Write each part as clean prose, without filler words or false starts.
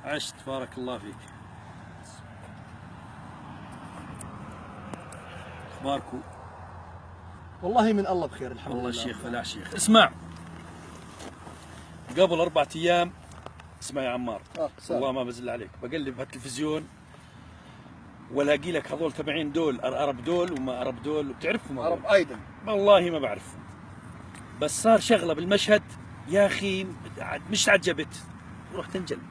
عشت بارك الله فيك. اخباركم؟ والله من الله بخير الحمد لله. والله الشيخ فلا شيخ. اسمع، قبل 4 أيام اسمع يا عمار، والله ما بزل عليك، بقلب بالتلفزيون والاقي لك هذول تبعين دول عرب دول وما عرب دول، بتعرفهم عرب ايضا؟ والله ما بعرفهم، بس صار شغله بالمشهد يا اخي مش تعجبت ورحت انجلب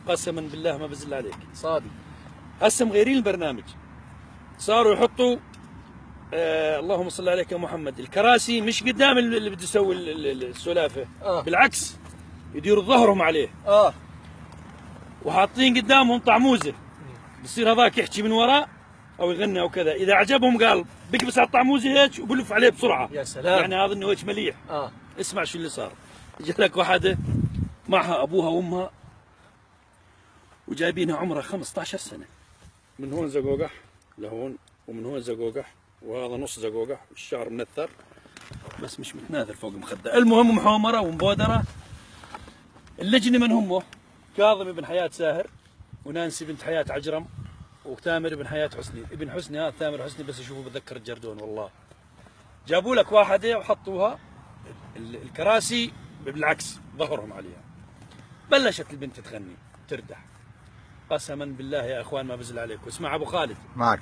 قسما بالله ما بزل عليك صادق. هسه مغيرين البرنامج، صاروا يحطوا اللهم صل عليك يا محمد الكراسي مش قدام اللي بده يسوي السلافه، بالعكس يديروا ظهرهم عليه، وحاطين قدامهم طعموزه، بصير هذاك يحكي من وراء او يغني او كذا، اذا عجبهم قال بيكبس على الطعموزه هيك وبلف عليه بسرعه. يا سلام، يعني هذا انه هيك مليح. اسمع شو اللي صار، جت لك واحده معها ابوها وامها وجايبينها عمرها 15 سنه، من هون زقوقح لهون ومن هون زقوقح وهذا نص زقوقح والشعر منثر بس مش متناثر فوق المخده، المهم محومره ومبودره. اللجنه من هم؟ كاظم ابن حياه ساهر، ونانسي بنت حياه عجرم، وتامر ابن حياه حسني. ابن حسني هذا تامر حسني بس اشوفه بتذكر الجردون والله. جابوا لك واحده وحطوها الكراسي بالعكس ظهرهم عليها، بلشت البنت تغني تردح، قسما بالله يا اخوان ما بزل عليكم. اسمع ابو خالد معك،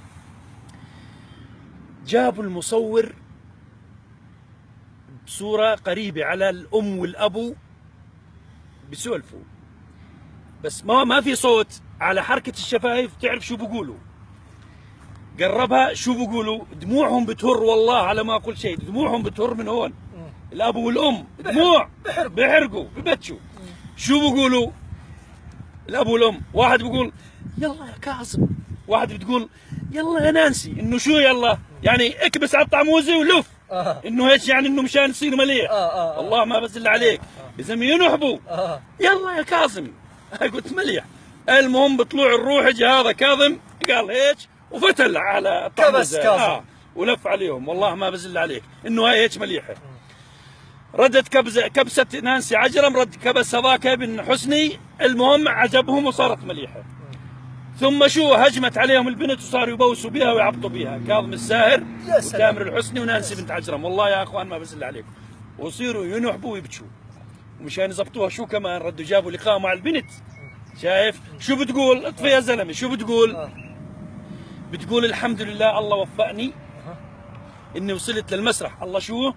جابوا المصور بصوره قريبه على الام والابو بسولفوا، بس ما في صوت، على حركه الشفايف تعرف شو بقولوا. قربها شو بقولوا، دموعهم بتهر والله على ما اقول شيء، دموعهم بتهر من هون، الابو والام دموع بحرقوا ببتشوا. شو بقولوا الابو والام؟ واحد بيقول يلا يا كاظم، واحد بتقول يلا يا نانسي، انه شو يلا يعني اكبس على الطعموزه ولف، انه هيك يعني انه مشان يصير مليح. والله ما بزل عليك، اذا ينحبوا يلا يا كاظم. قلت مليح. المهم بطلوع الروح اجى هذا كاظم قال هيك وفتل على الطعموزه، كبس كاظم ولف عليهم. والله ما بزل عليك انه هاي هيك مليحه. ردت كبسه نانسي عجرم، رد كبس هذاك ابن حسني، المهم عجبهم وصارت مليحه. ثم شو هجمت عليهم البنت وصاروا يبوسوا بها ويعبطوا بها، كاظم الساهر وتامر الحسني ونانسي بنت عجرم. والله يا اخوان ما بزل عليكم، ويصيروا ينحبوا ويبكوا، ومشان يزبطوها شو كمان ردوا جابوا لقاء مع البنت. شايف شو بتقول؟ اطفي يا زلمه. شو بتقول؟ بتقول الحمد لله الله وفقني اني وصلت للمسرح. الله شو؟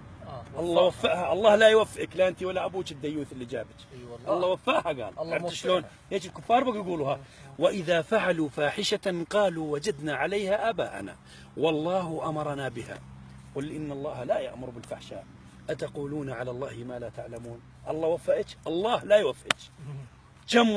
الله وفقها. الله لا يوفقك لا انت ولا ابوك الديوث اللي جابك. الله وفقها قال. عرفت شلون؟ هيك الكفار بقوا يقولوها. واذا فعلوا فاحشه قالوا وجدنا عليها اباءنا والله امرنا بها قل ان الله لا يامر بالفحشاء اتقولون على الله ما لا تعلمون. الله وفقك؟ الله لا يوفقك. كم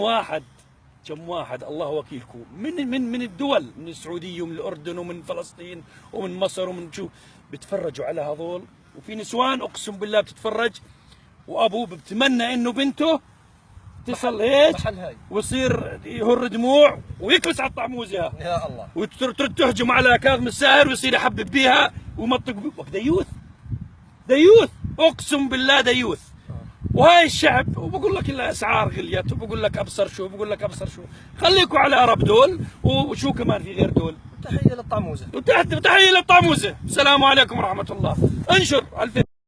واحد الله وكيلكم من الدول، من السعوديه ومن الاردن ومن فلسطين ومن مصر ومن شو بتفرجوا على هذول، وفي نسوان اقسم بالله بتتفرج وابوه بتمنى انه بنته تصل هيك ويصير يهر دموع ويكبس على الطعموزه يا الله، وترد تهجم على كاظم الساهر ويصير يحبب بيها ويمطق ديوث اقسم بالله ديوث. وهاي الشعب وبقول لك الاسعار غليت، وبقول لك ابصر شو، خليكم على عرب دول، وشو كمان في غير دول. تحيه للطعموزه وتحيه للطعموزه. السلام عليكم ورحمه الله. انشر